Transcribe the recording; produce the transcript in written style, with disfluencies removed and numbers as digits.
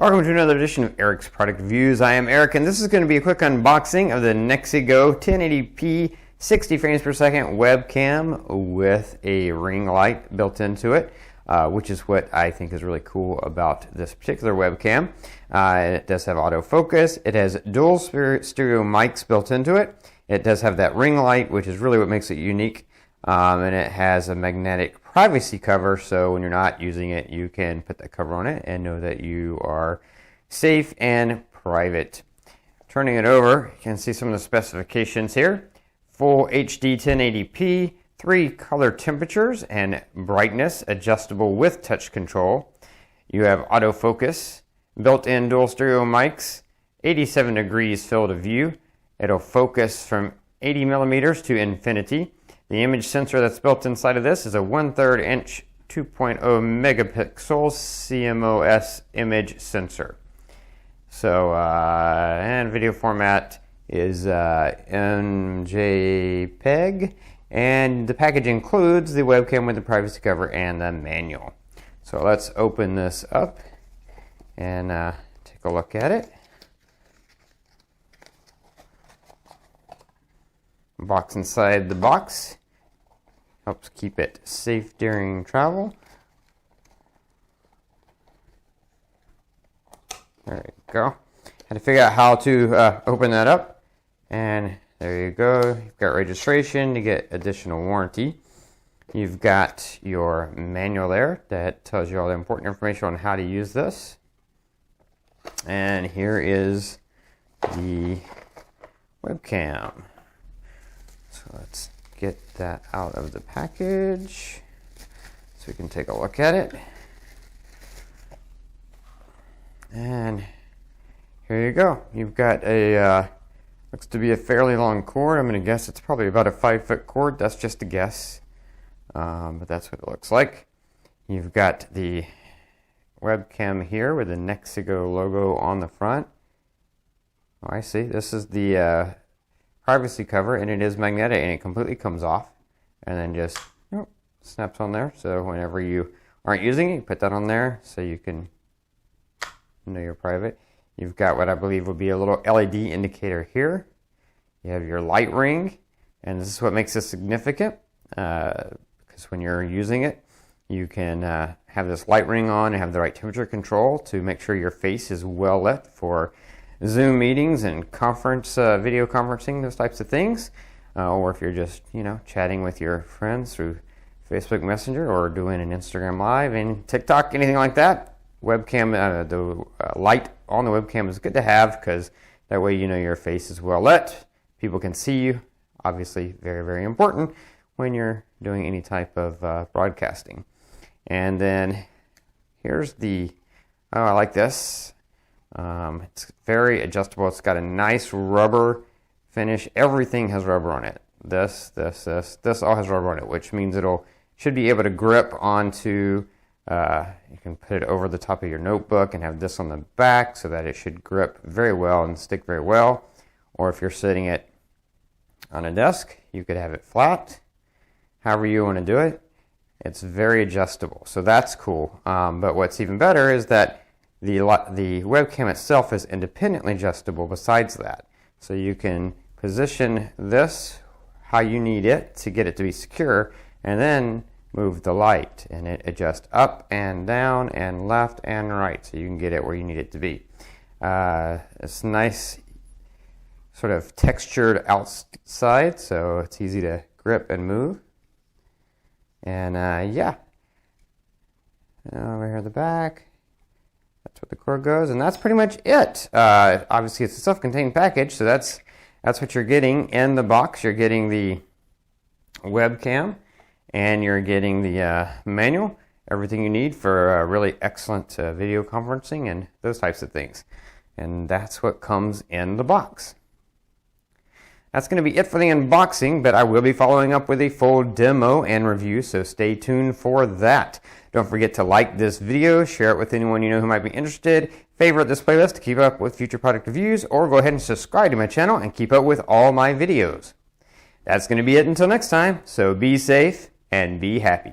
Welcome to another edition of Eric's Product Reviews. I am Eric, and this is going to be a quick unboxing of the Nexigo 1080p 60 frames per second webcam with a ring light built into it, which is what I think is really cool about this particular webcam. It does have autofocus. It has dual stereo mics built into it. It does have that ring light, which is really what makes it unique. And it has a magnetic privacy cover, so when you're not using it, you can put that cover on it and know that you are safe and private. Turning it over, you can see some of the specifications here. Full HD 1080p, 3 color temperatures and brightness, adjustable with touch control. You have autofocus, built-in dual stereo mics, 87 degrees field of view. It'll focus from 80 millimeters to infinity. The image sensor that's built inside of this is a 1/3 inch 2.0 megapixel CMOS image sensor. So, and video format is MJPEG, and the package includes the webcam with the privacy cover and the manual. So let's open this up and take a look at it. Box inside the box. Helps keep it safe during travel. There you go. Had to figure out how to open that up. And there you go. You've got registration to get additional warranty. You've got your manual there that tells you all the important information on how to use this. And here is the webcam. So let's get that out of the package so we can take a look at it. And here you go. You've got a looks to be a fairly long cord. I'm going to guess it's probably about a 5-foot cord. That's just a guess, but that's what it looks like. You've got the webcam here with the Nexigo logo on the front. Oh, I see. This is the privacy cover, and it is magnetic, and it completely comes off and then just snaps on there. So whenever you aren't using it, you put that on there so you can know you're private. You've got what I believe will be a little LED indicator here. You have your light ring, and this is what makes this significant, because when you're using it, you can have this light ring on and have the right temperature control to make sure your face is well lit for Zoom meetings and conference, video conferencing, those types of things. Or if you're just, chatting with your friends through Facebook Messenger or doing an Instagram Live and TikTok, anything like that. Webcam, the light on the webcam is good to have because that way you know your face is well lit. People can see you. Obviously, very, very important when you're doing any type of broadcasting. And then here's the, I like this. It's very adjustable. It's got a nice rubber finish. Everything has rubber on it. This all has rubber on it, which means should be able to grip onto, you can put it over the top of your notebook and have this on the back so that it should grip very well and stick very well. Or if you're sitting it on a desk, you could have it flat. However you want to do it. It's very adjustable. So that's cool. But what's even better is that the webcam itself is independently adjustable besides that. So you can position this how you need it to get it to be secure, and then move the light, and it adjusts up and down and left and right so you can get it where you need it to be. It's nice sort of textured outside, so it's easy to grip and move. And yeah, over here at the back, that's where the cord goes, and that's pretty much it. Obviously, it's a self-contained package, so that's what you're getting in the box. You're getting the webcam, and you're getting the manual, everything you need for really excellent video conferencing and those types of things. And that's what comes in the box. That's going to be it for the unboxing, but I will be following up with a full demo and review, so stay tuned for that. Don't forget to like this video, share it with anyone you know who might be interested, favorite this playlist to keep up with future product reviews, or go ahead and subscribe to my channel and keep up with all my videos. That's going to be it until next time, so be safe and be happy.